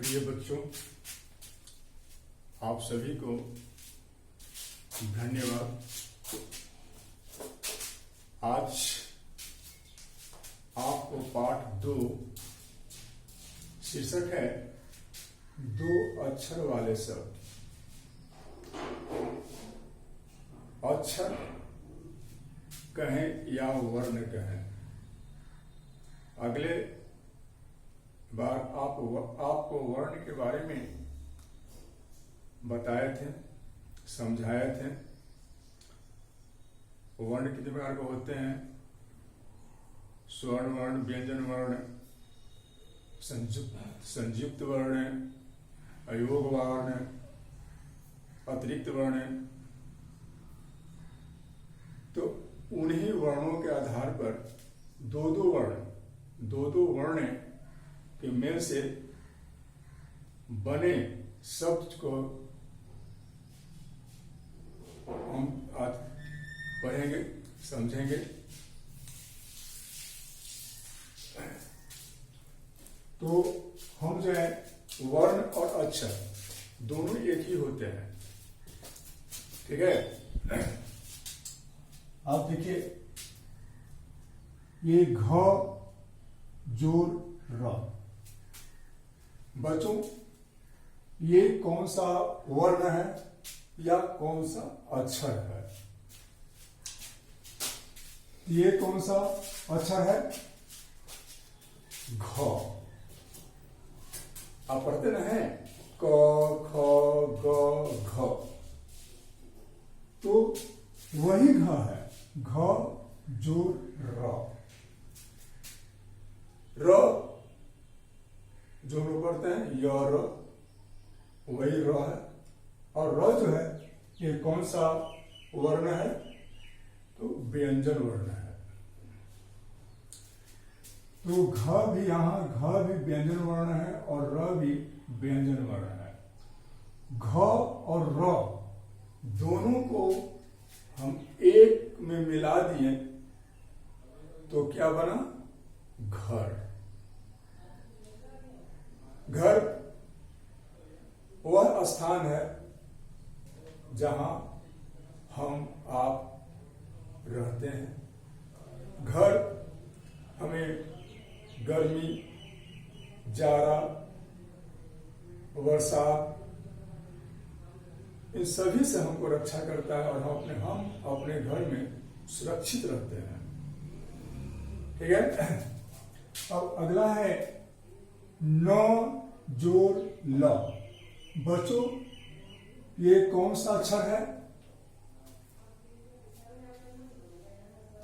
प्रिय बच्चों, आप सभी को धन्यवाद। आज आपको पाठ 2 शीर्षक है 2 अक्षर वाले शब्द। अक्षर कहें या वर्ण कहें, अगले बार आपको वर्ण के बारे में बताए थे, समझाए थे। वर्ण कितने प्रकार के होते हैं? स्वर्ण वर्ण, व्यंजन वर्ण, संयुक्त वर्ण, अयोग वर्ण, अतिरिक्त वर्ण। तो उन्हीं वर्णों के आधार पर दो वर्ण के मेल से बने शब्द को हम आज पढ़ेंगे, समझेंगे। तो हम जो है वर्ण और अक्षर दोनों एक ही होते हैं, ठीक है। आप देखिए, ये घ जोड़ र। बच्चों, ये कौन सा वर्ण है या कौन सा अक्षर है? ये कौन सा अक्षर है? घ। आप पढ़ते ना हैं क ख ग घ, तो वही घ है, घ जोड़ र। र जो हम पढ़ते हैं य र, वही र है। और र जो है ये कौन सा वर्ण है? तो व्यंजन वर्ण है। तो घ भी, यहां घ भी व्यंजन वर्ण है और र भी व्यंजन वर्ण है। घ और र दोनों को हम एक में मिला दिए तो क्या बना? घर। घर वह स्थान है जहां हम आप रहते हैं। घर हमें गर्मी, जाड़ा, बरसात, इन सभी से हमको रक्षा करता है और हम अपने घर में सुरक्षित रहते हैं, ठीक है। अब अगला है न जोड़ ल। बच्चों, ये कौन सा अक्षर है?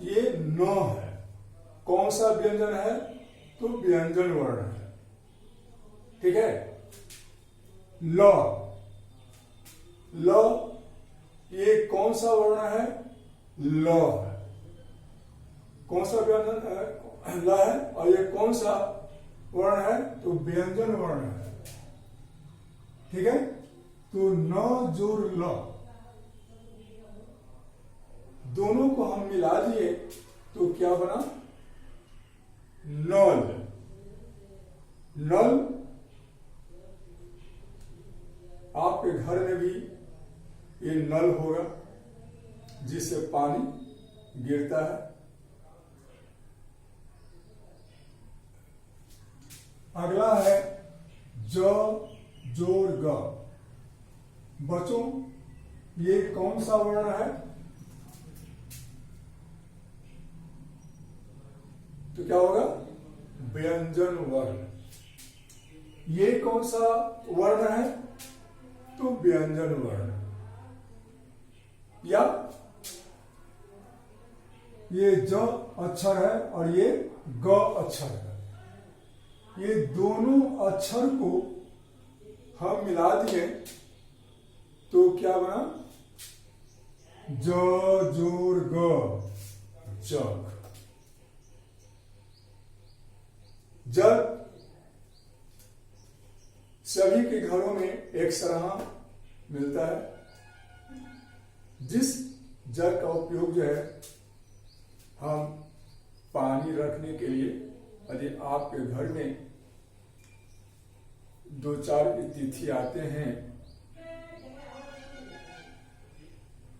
ये न है। कौन सा व्यंजन है? तो व्यंजन वर्ण है, ठीक है। ल, ये कौन सा वर्ण है? ल है। कौन सा व्यंजन है? ल है। और ये कौन सा वर्ण है? तो व्यंजन वर्ण है, ठीक है। तो न जोड़ ल, दोनों को हम मिला दिए तो क्या बना? नल। नल आपके घर में भी ये नल होगा जिससे पानी गिरता है। अगला है ज जोड़ ग। बच्चों, ये कौन सा वर्ण है? तो क्या होगा? व्यंजन वर्ण। ये कौन सा वर्ण है? तो व्यंजन वर्ण। या ये ज अक्षर है और ये ग अक्षर है। ये दोनों अक्षर को हम मिला दिए तो क्या बना? ज जोड़ ग, जग। जग सभी के घरों में एक सरहा मिलता है। जिस जग का उपयोग जो है हम पानी रखने के लिए, यदि आपके घर में दो चार की तिथि आते हैं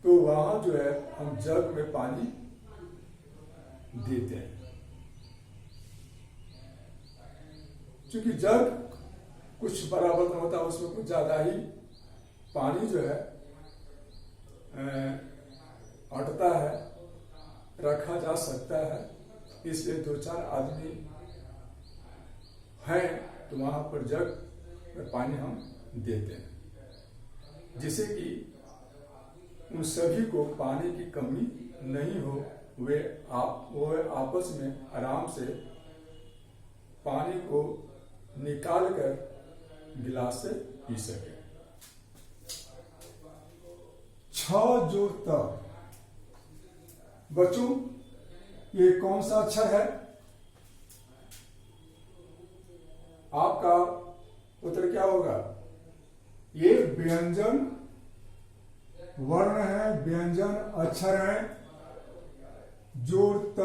तो वहां जो है हम जग में पानी देते हैं। क्योंकि जग कुछ बराबर नहीं होता, उसमें कुछ ज्यादा ही पानी जो है अटता है, रखा जा सकता है। इसलिए दो चार आदमी हैं तो वहां पर जग में पानी हम देते हैं, जिससे कि उन सभी को पानी की कमी नहीं हो, वे आपस में आराम से पानी को निकाल कर गिलास से पी सके। छ जो त, बच्चों ये कौन सा अक्षर है? आपका उत्तर क्या होगा? ये व्यंजन वर्ण है, व्यंजन अक्षर है। जोड़ त,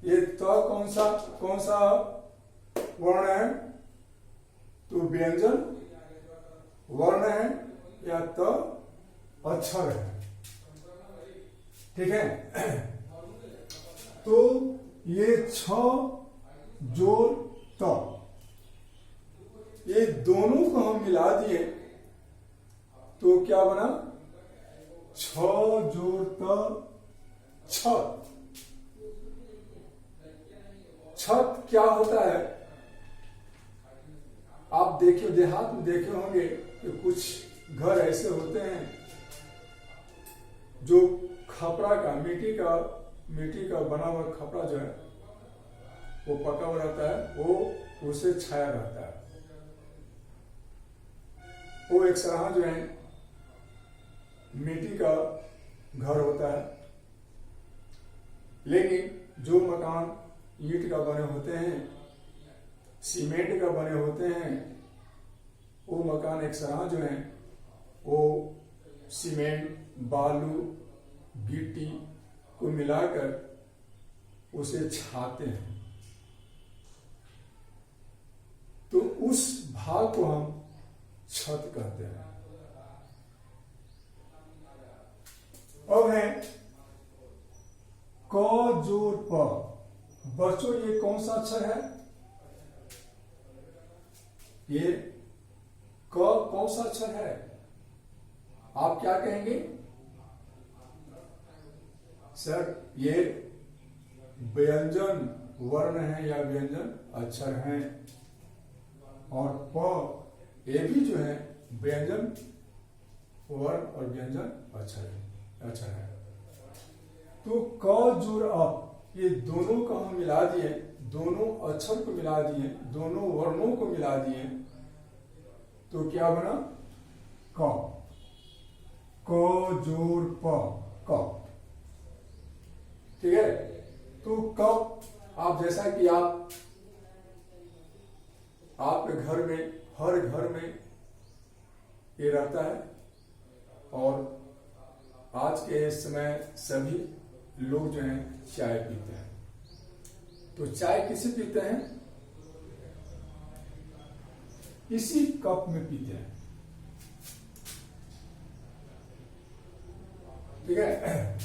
ये त कौन सा वर्ण है? तो व्यंजन वर्ण है या त अक्षर है। ठीक है। तो ये छ जोड़ त, ये दोनों को हम मिला दिए तो क्या बना? छ जोड़ त छत। छत क्या होता है? आप देखिए, देहात में देखे होंगे कि कुछ घर ऐसे होते हैं जो खपड़ा का, मिट्टी का बना हुआ खपड़ा जो है वो पका हुआ रहता है, वो उसे छाया रहता है। वो एक सराहा जो है मिट्टी का घर होता है। लेकिन जो मकान ईंट का बने होते हैं, सीमेंट का बने होते हैं, वो मकान एक सराहा जो है वो सीमेंट, बालू, गिट्टी को मिलाकर उसे छाते हैं। तो उस भाग को हम छत कहते हैं। अब है क जोड़ प। बच्चों ये कौन सा अक्षर है? ये क कौन सा अक्षर है? आप क्या कहेंगे? सर ये व्यंजन वर्ण है या व्यंजन अक्षर है, और प ये भी जो है व्यंजन वर्ण और व्यंजन अक्षर है। तो क जोड़ अप, ये दोनों को हम मिला दिए, दोनों अक्षर को मिला दिए, दोनों वर्णों को मिला दिए तो क्या बना? क। क जोड़ प, क। ठीक है। तो कप, आप जैसा कि आपके घर में, हर घर में ये रहता है, और आज के समय सभी लोग जो हैं चाय पीते हैं। तो चाय किसे पीते हैं? इसी कप में पीते हैं। ठीक है।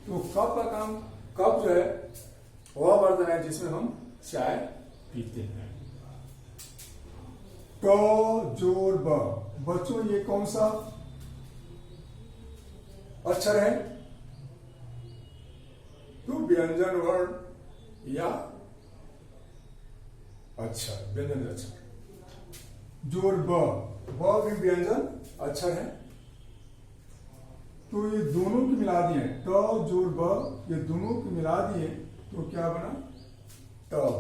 तो कप का काम, कप जो है वह बर्तन है जिसमें हम चाय पीते हैं। ट जोड़ ब। बच्चों ये कौन सा अक्षर है? तो व्यंजन वर्ण या अक्षर, व्यंजन अक्षर। जोड़ ब, ब भी व्यंजन अक्षर है। तो ये दोनों की मिला दिए, ट जोड़ ब, ये दोनों की मिला दिए तो क्या बना? टब।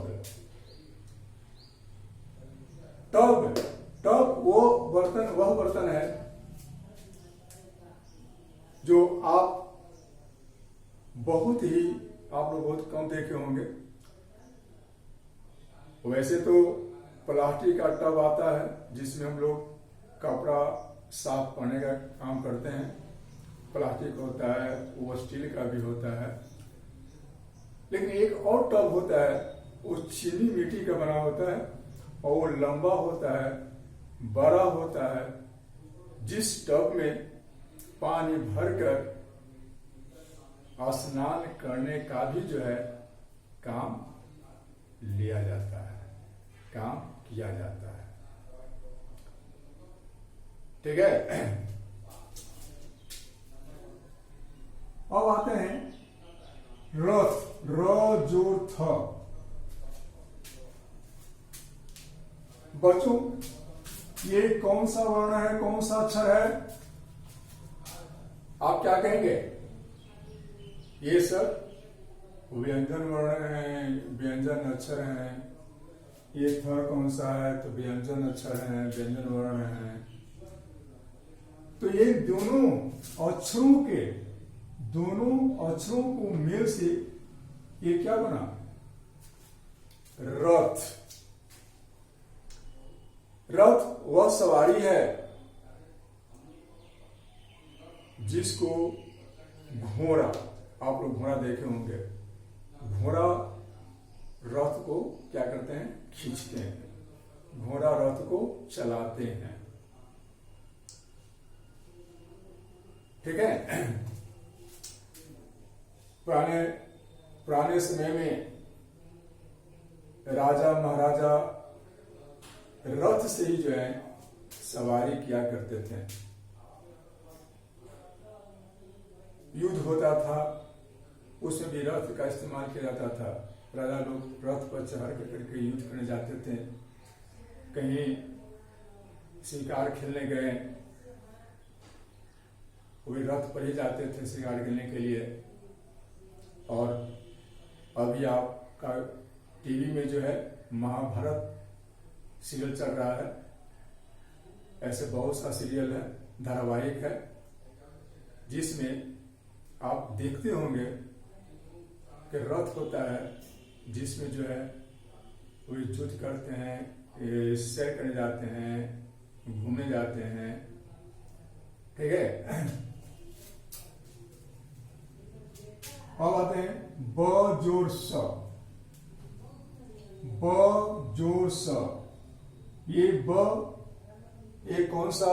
टब, टब वह बर्तन है जो आप लोग बहुत कम देखे होंगे। वैसे तो प्लास्टिक का टब आता है जिसमें हम लोग कपड़ा साफ करने का काम करते हैं। प्लास्टिक होता है, वो स्टील का भी होता है। लेकिन एक और टब होता है, वो चीनी मिट्टी का बना होता है और वो लंबा होता है, बड़ा होता है, जिस टब में पानी भरकर स्नान करने का भी जो है काम लिया जाता है, काम किया जाता है। ठीक है। अब आते हैं रथ, र जोर थ। बच्चों, ये कौन सा वर्ण है, कौन सा अक्षर है? आप क्या कहेंगे? ये सब व्यंजन वर्ण है, व्यंजन अक्षर हैं। ये थ कौन सा है? तो व्यंजन अक्षर है, व्यंजन वर्ण है। तो ये दोनों अक्षरों को मेल से ये क्या बना? रथ। रथ वह सवारी है जिसको घोड़ा, आप लोग घोड़ा देखे होंगे, घोड़ा रथ को क्या करते हैं? खींचते हैं। घोड़ा रथ को चलाते हैं। ठीक है। पुराने समय में राजा महाराजा रथ से ही जो है सवारी किया करते थे। युद्ध होता था, उसमें भी रथ का इस्तेमाल किया जाता था। राजा लोग रथ पर चढ़ करके युद्ध करने जाते थे। कहीं शिकार खेलने गए, वही रथ पर ही जाते थे शिकार खेलने के लिए। और अभी आपका टीवी में जो है महाभारत सीरियल चल रहा है। ऐसे बहुत सा सीरियल है, धारावाहिक है, जिसमें आप देखते होंगे कि रथ होता है जिसमें जो है वो युद्ध करते हैं, सैर करने जाते हैं, घूमने जाते हैं। ठीक है। अब आते हैं ब जोर स। ब जोर स। ये ब एक कौन सा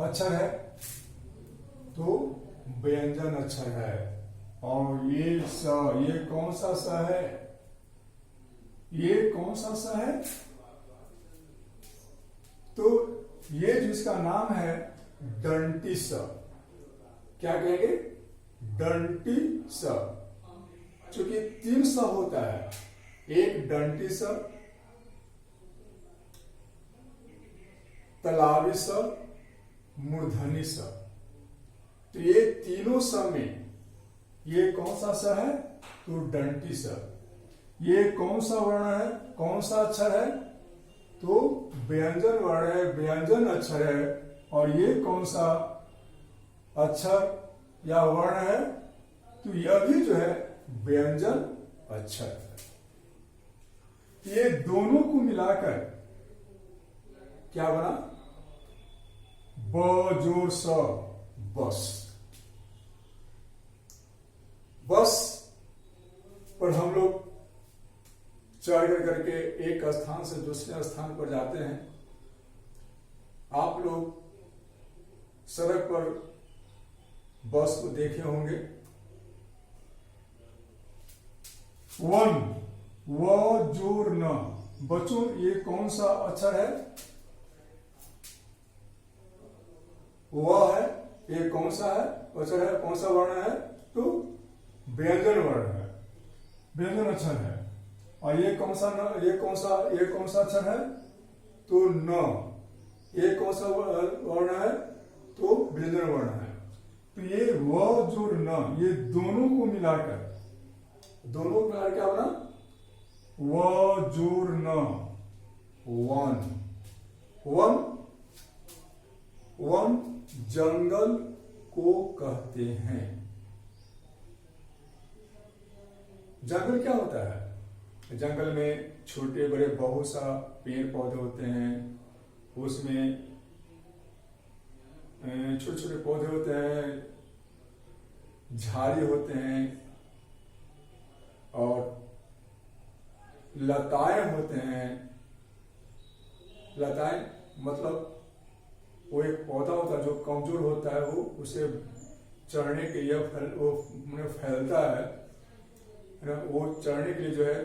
अक्षर है? तो व्यंजन अक्षर है। और ये स, ये कौन सा स है? ये कौन सा स है? तो ये जिसका नाम है दंती स। क्या कहेंगे? दंती स। चूंकि 3 स होता है, एक दंती स, तलावी स, मूर्धनी स। तो ये तीनों स में ये कौन सा स है? तो दंती स। ये कौन सा वर्ण है, कौन सा अक्षर है? तो व्यंजन वर्ण है, व्यंजन अक्षर है। और ये कौन सा अक्षर या वर्ण है? तो यह भी जो है व्यंजन अक्षर है। ये दोनों को मिलाकर क्या बना? ब जोर स, बस। बस पर हम लोग चढ़ करके एक स्थान से दूसरे स्थान पर जाते हैं। आप लोग सड़क पर बस को देखे होंगे। वन, व जोर न। बच्चों, ये कौन सा अक्षर है? वह है। ये कौन सा है अक्षर है? कौन सा वर्ण है? तो व्यंजन वर्ण है, व्यंजन अक्षर है। और ये कौन सा न, ये कौन सा अक्षर है? तो न। ये कौन सा वर्ण है? तो व्यंजन वर्ण है। तो ये व जोर न, ये दोनों को मिलाकर क्या बना? व जोर न, वन। वन, वन जंगल को कहते हैं। जंगल क्या होता है? जंगल में छोटे बड़े बहुत सा पेड़ पौधे होते हैं। उसमें छोटे छोटे पौधे होते हैं, झाड़ी होते हैं और लताएं होते हैं। लताएं मतलब वो एक पौधा होता है जो कमजोर होता है, वो उसे चढ़ने के लिए वो फैलता है ना, वो चढ़ने के लिए जो है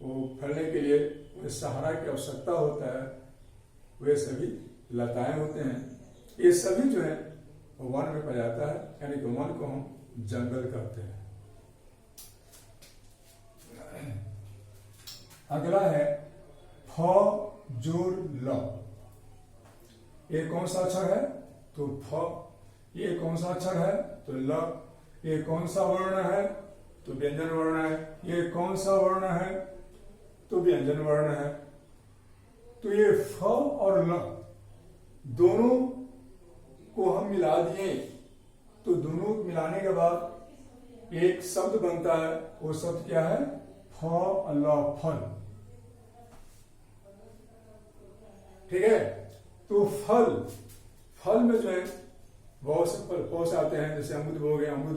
वो फैलने के लिए सहारा की आवश्यकता होता है, वे सभी लताएं होते हैं। ये सभी जो है वन में पाया जाता है, यानी कि वन को हम जंगल कहते हैं। अगला है फ जोर ल। ये कौन सा अक्षर है? तो फ। ये कौन सा अक्षर है? तो ल। ये कौन सा वर्ण है? तो व्यंजन वर्ण है। ये कौन सा वर्ण है? तो व्यंजन वर्ण है। तो ये फ और ल दोनों को हम मिला दिए, तो दोनों मिलाने के बाद एक शब्द बनता है। वो शब्द क्या है? फल, फल। ठीक है। तो फल, फल में जो है बहुत से फल पौष आते हैं, जैसे अमरूद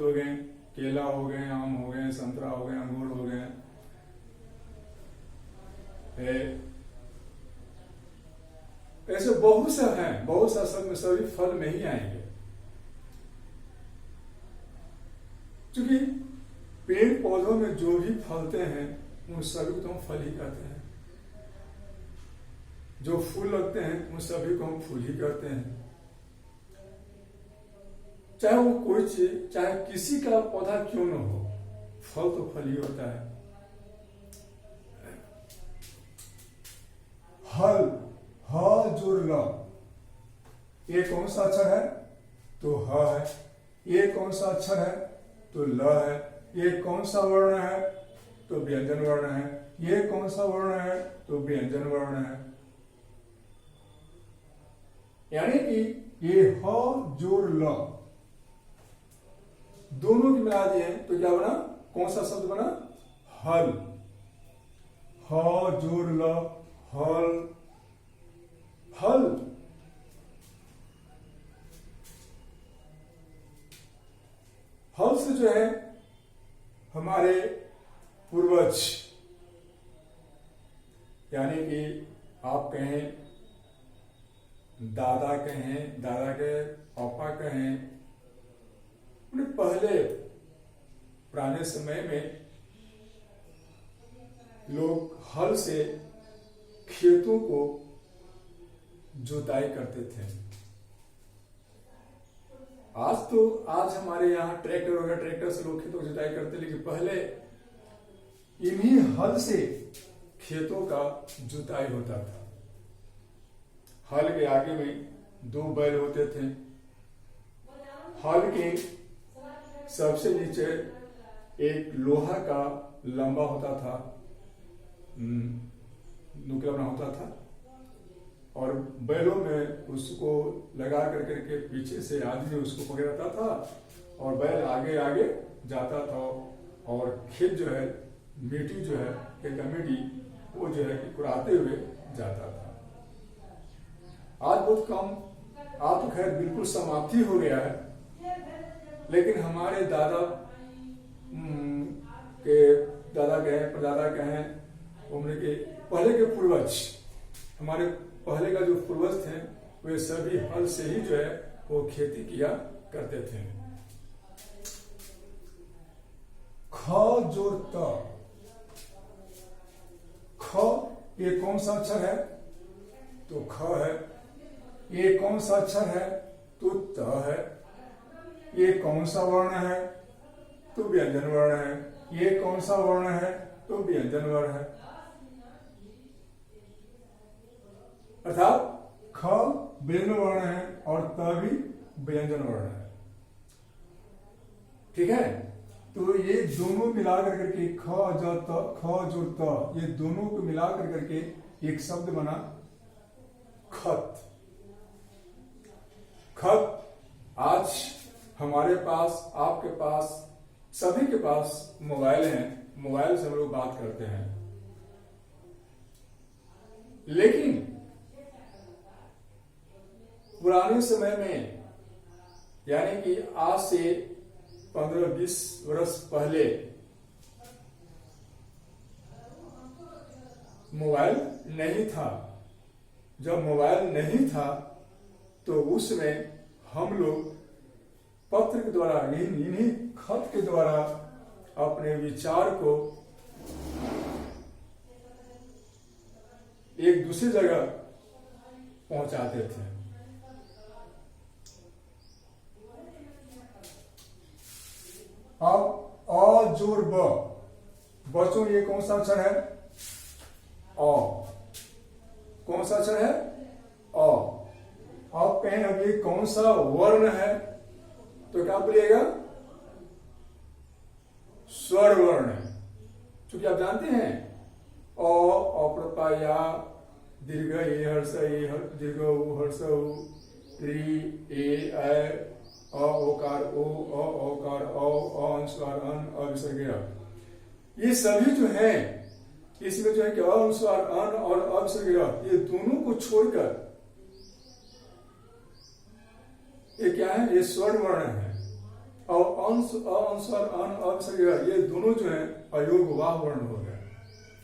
हो गए, केला हो गए, आम हो गए, संतरा हो गए, अंगूर हो गए, ऐसे बहुत से हैं, बहुत सा सब में सभी फल में ही आएंगे। क्योंकि पेड़ पौधों में जो भी फलते हैं उन सभी को हम फल ही कहते हैं, जो फूल लगते हैं उन सभी को हम फूल ही कहते हैं। चाहे वो कोई चीज, चाहे किसी का पौधा क्यों न हो, फल तो फल ही होता है। हल, ह जोर ल। ये कौन सा अक्षर है? तो ह है। ये कौन सा अक्षर है? तो ल है। ये कौन सा वर्ण है? तो व्यंजन वर्ण है। ये कौन सा वर्ण है? तो व्यंजन वर्ण है। यानी कि ये ह जोर ल दोनों की मिला दिए तो क्या बना? कौन सा शब्द बना? हल। ह जोर ल, हल, हल। हल से जो है हमारे पूर्वज, यानी कि आप कहें दादा कहें, दादा के पापा कहें, उन्हें पहले पुराने समय में लोग हल से खेतों को जुताई करते थे। आज हमारे यहाँ ट्रैक्टर वगैरह, ट्रैक्टर से लोग खेतों की जुताई करते, लेकिन पहले इन्हीं हल से खेतों का जुताई होता था। हल के आगे में 2 बैल होते थे। हल के सबसे नीचे एक लोहा का लंबा होता था, नुकीला बना होता था, और बैलों में उसको लगा करके पीछे से आदमी उसको पकड़ता था और बैल आगे आगे जाता था, और खेत जो है, मिट्टी जो है, खेत का मिट्टी वो जो है कुराते हुए जाता था। आज बहुत कम, आज तो खैर बिल्कुल समाप्ति हो गया है, लेकिन हमारे दादा के परदादा के हैं, उम्र के पहले के पूर्वज, हमारे पहले का जो पूर्वज थे, वे सभी हल से ही जो है वो खेती किया करते थे। ख जोर त। ख ये कौन सा अक्षर है? तो ख है। ये कौन सा अक्षर है? तो त है। ये कौन सा वर्ण है? तो व्यंजन वर्ण है। ये कौन सा वर्ण है? तो व्यंजन वर्ण है। अर्थात ख व्यंजन वर्ण है और त भी व्यंजन वर्ण है। ठीक है। तो ये दोनों मिलाकर करके ख जो त, ये दोनों को मिलाकर करके एक शब्द बना खत। खत आज हमारे पास, आपके पास, सभी के पास मोबाइल हैं, मोबाइल से हम लोग बात करते हैं, लेकिन पुराने समय में, यानी कि आज से 15-20 वर्ष पहले मोबाइल नहीं था, जब मोबाइल नहीं था तो उसमें हम लोग पत्र के द्वारा, इन्हीं खत के द्वारा अपने विचार को एक दूसरी जगह पहुंचाते थे। अब अ जोड़ ब, बच्चों ये कौन सा अक्षर है? अ। कौन सा अक्षर है? अ। आप कहें अब ये कौन सा वर्ण है, तो क्या बोलिएगा? स्वर वर्ण है। क्योंकि आप जानते हैं अ, अप्रपया, दीर्घ ए हर्ष ए दीर्घ उ हर्ष उ, री ए अ ओकार ओ, औकार औ, अनुस्वार अन, अविसर्ग अ। ये सभी जो है, इसमें जो है कि अनुस्वार अन और अविसर्ग अ, ये दोनों को छोड़कर ये क्या है? ये स्वर वर्ण है। और अनुस्वार अन अविसर्ग अ, ये दोनों जो है अयोग वाह वर्ण हो गया,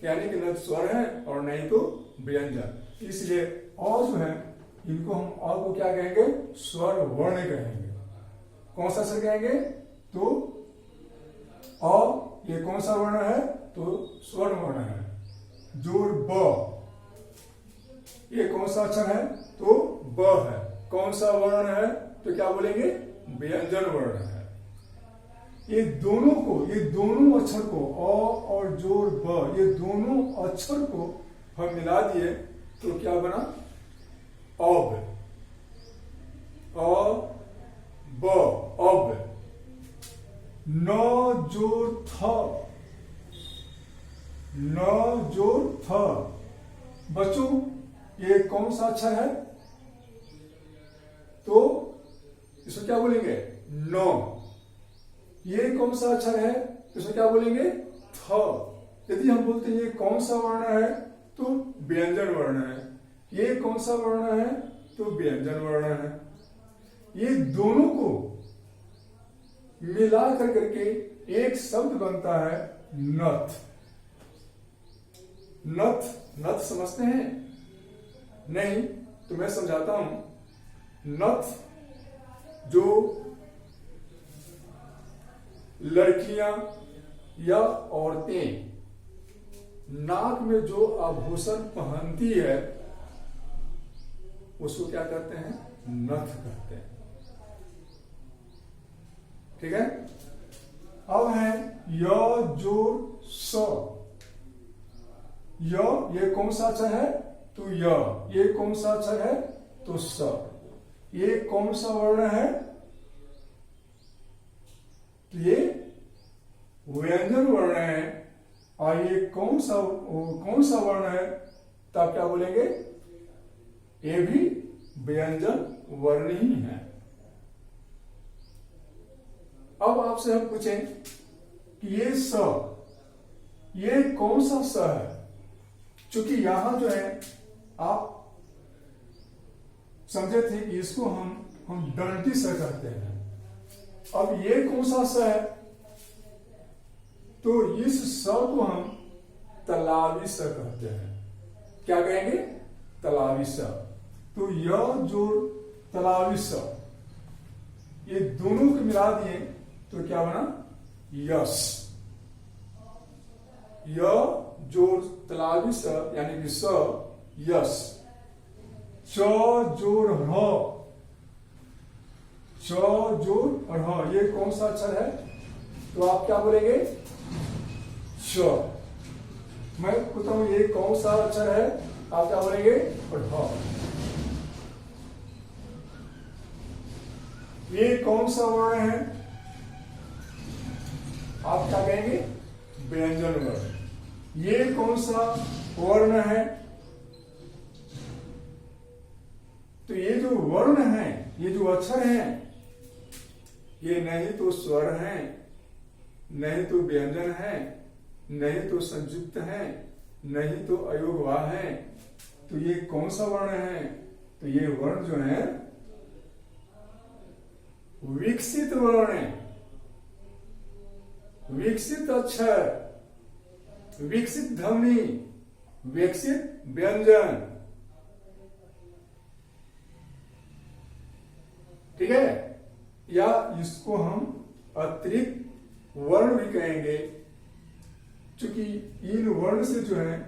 यानी कि न स्वर है और नहीं तो व्यंजन। इसलिए अ जो है, इनको हम अ को क्या कहेंगे? स्वर वर्ण कहेंगे। कौन सा अक्षर कहेंगे? तो अ ये कौन सा वर्ण है? तो स्वर वर्ण है। जोड़ ब, ये कौन सा अक्षर है? तो ब है। कौन सा वर्ण है? तो क्या बोलेंगे? व्यंजन वर्ण है। ये दोनों को, ये दोनों अक्षर को, अ और जोड़ ब, ये दोनों अक्षर को हम मिला दिए तो क्या बना? अब। अ ब, अब। न जोड़ थ, न जोड़ थ, बच्चों ये कौन सा अक्षर है? तो इसको क्या बोलेंगे? न। ये कौन सा अक्षर है? इसको क्या बोलेंगे? थ। यदि हम बोलते हैं ये कौन सा वर्ण है, तो व्यंजन वर्ण है। ये कौन सा वर्ण है? तो व्यंजन वर्ण है। ये दोनों को मिला करके एक शब्द बनता है नथ। नथ, नथ समझते हैं? नहीं तो मैं समझाता हूं। नथ जो लड़कियां या औरतें नाक में जो आभूषण पहनती है उसको क्या कहते हैं? नथ कहते हैं। ठीक है। अब है य जोड़ स। ये कौन सा अक्षर है? तो ये कौन सा अक्षर है? तो स। ये कौन सा वर्ण है? तो ये व्यंजन वर्ण है। और ये कौन सा वर्ण है? तो आप क्या बोलेंगे? ये भी व्यंजन वर्ण ही है। अब आपसे हम पूछें कि ये स, ये कौन सा स है? क्योंकि यहां जो है आप समझे थे कि इसको हम दंती स कहते हैं। अब ये कौन सा स है? तो इस स को हम तलावी स कहते हैं। क्या कहेंगे? तलावी स। तो य जोड़ तलावी स, ये दोनों को मिला दिए तो क्या बना? यस। य जोड़ तलावी स यानी कि स, यस। च जोड़ ह, च जोड़ और ह, ये कौन सा अक्षर है? तो आप क्या बोलेंगे? च। मैं पूछता हूं ये कौन सा अक्षर है? आप क्या बोलेंगे? और ह। ये कौन सा वर्ण है? आप क्या कहेंगे? व्यंजन वर्ण। ये कौन सा वर्ण है? तो ये जो वर्ण है, ये जो अक्षर है, ये नहीं तो स्वर है, नहीं तो व्यंजन है, नहीं तो संयुक्त है, नहीं तो अयोगवाह है। तो ये कौन सा वर्ण है? तो ये वर्ण जो है विकसित वर्ण है। विकसित अक्षर, विकसित ध्वनि, विकसित व्यंजन। या इसको हम अतिरिक्त वर्ण भी कहेंगे, क्योंकि इन वर्ण से जो है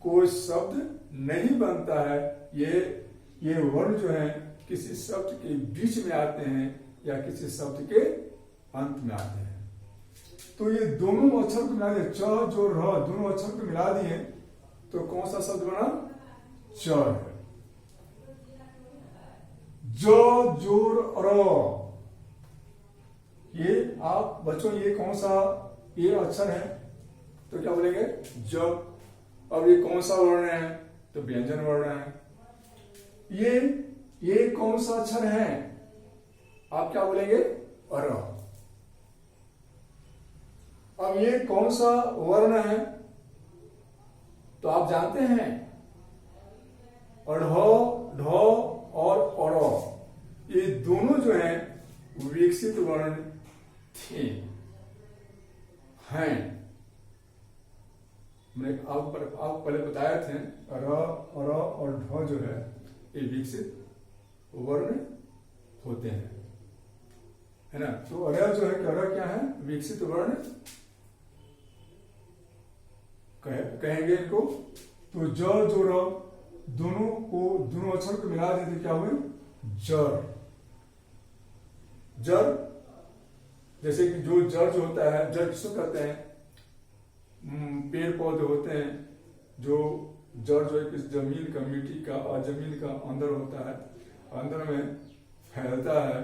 कोई शब्द नहीं बनता है। ये वर्ण जो है किसी शब्द के बीच में आते हैं या किसी शब्द के अंत में आते हैं। तो ये दोनों अक्षर को मिला दिए, च जो र, दोनों अक्षर को मिला दिए तो कौन सा शब्द बना? चर है। ज जोर र, ये आप बच्चों ये कौन सा ये अक्षर है तो क्या बोलेंगे? ज। अब ये कौन सा वर्ण है तो व्यंजन वर्ण है। ये कौन सा अक्षर है आप क्या बोलेंगे? र। अब ये कौन सा वर्ण है तो आप जानते हैं अढ़, ढ और अड़, ये दोनों जो है विकसित वर्ण थे हैं। मैंने आप पहले बताए थे र, अर और ढ जो है ये विकसित वर्ण होते हैं, है ना। तो अर जो है अर क्या है? विकसित वर्ण कहेंगे इनको। तो ज जो र, दोनों अक्षर को मिला देते क्या हुए? जर। जर जैसे कि जो जड़ जो होता है, जड़ किसको कहते हैं? पेड़ पौधे होते हैं जो जड़ जो है किस जमीन का, मिट्टी का और जमीन का अंदर होता है, अंदर में फैलता है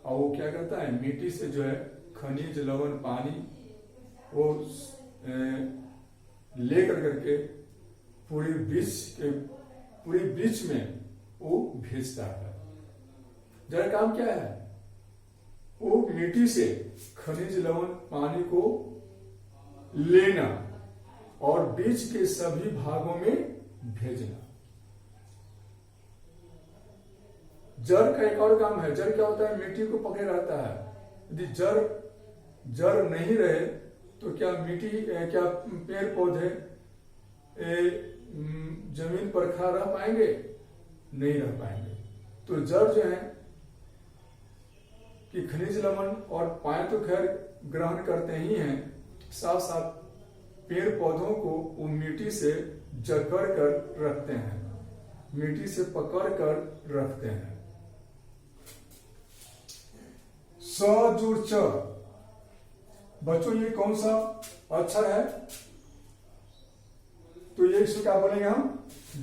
और वो क्या करता है? मिट्टी से जो है खनिज, लवण, पानी वो लेकर करके पूरी वृक्ष में वो भेजता है। जड़ काम क्या है? वो मिट्टी से खनिज, लवण, पानी को लेना और बीज के सभी भागों में भेजना। जड़ का एक और काम है। जड़ क्या होता है? मिट्टी को पकड़े रहता है। यदि जड़ नहीं रहे तो क्या क्या पेड़ पौधे जमीन पर खड़ा रह पाएंगे? नहीं रह पाएंगे। तो जड़ जो है कि खनिज, लवण और पानी तो खैर ग्रहण करते ही हैं, साथ साथ पेड़ पौधों को वो मिट्टी से जकड़ कर रखते हैं, मिट्टी से पकड़ कर रखते हैं। स जुड़ च, बच्चों ये कौन सा अक्षर है? तो ये इसको क्या बोलेंगे हम?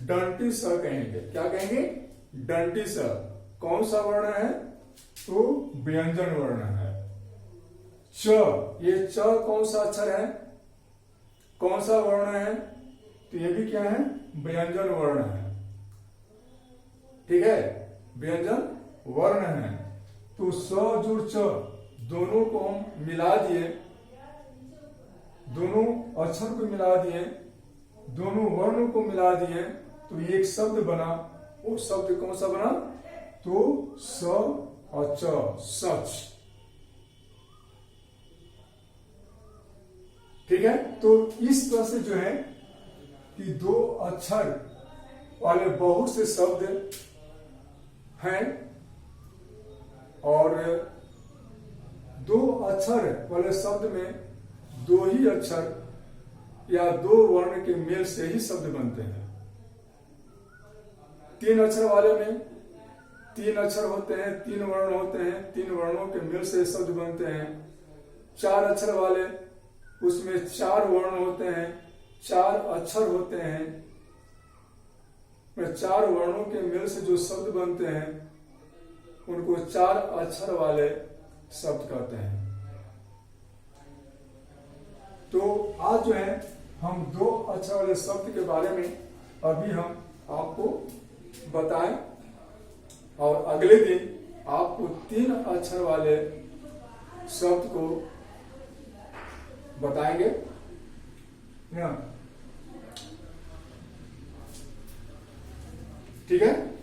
डंटी स कहेंगे। क्या कहेंगे? डंटी स। कौन सा वर्ण है? तो व्यंजन वर्ण है। च, ये च कौन सा अक्षर है? कौन सा वर्ण है? तो ये भी क्या है? व्यंजन वर्ण है। ठीक है, व्यंजन वर्ण है। तो स जुड़ च, दोनों को हम मिला दिए, दोनों अक्षर को मिला दिए, दोनों वर्णों को मिला दिए तो एक शब्द बना। वो शब्द कौन सा बना? तो स अच, सच। ठीक है। तो इस तरह से जो है कि दो अक्षर वाले बहुत से शब्द हैं और दो अक्षर वाले शब्द में दो ही अक्षर या दो वर्ण के मेल से ही शब्द बनते हैं। तीन अक्षर वाले में तीन अक्षर होते हैं, तीन वर्ण होते हैं, तीन वर्णों के मेल से शब्द बनते हैं। चार अक्षर वाले उसमें चार वर्ण होते हैं, चार अक्षर होते हैं। चार वर्णों के मेल से जो शब्द बनते हैं उनको चार अक्षर वाले शब्द कहते हैं। तो आज जो है हम दो अक्षर वाले शब्द के बारे में अभी हम आपको बताएं और अगले दिन आपको तीन अक्षर वाले शब्द को बताएंगे ना। ठीक है।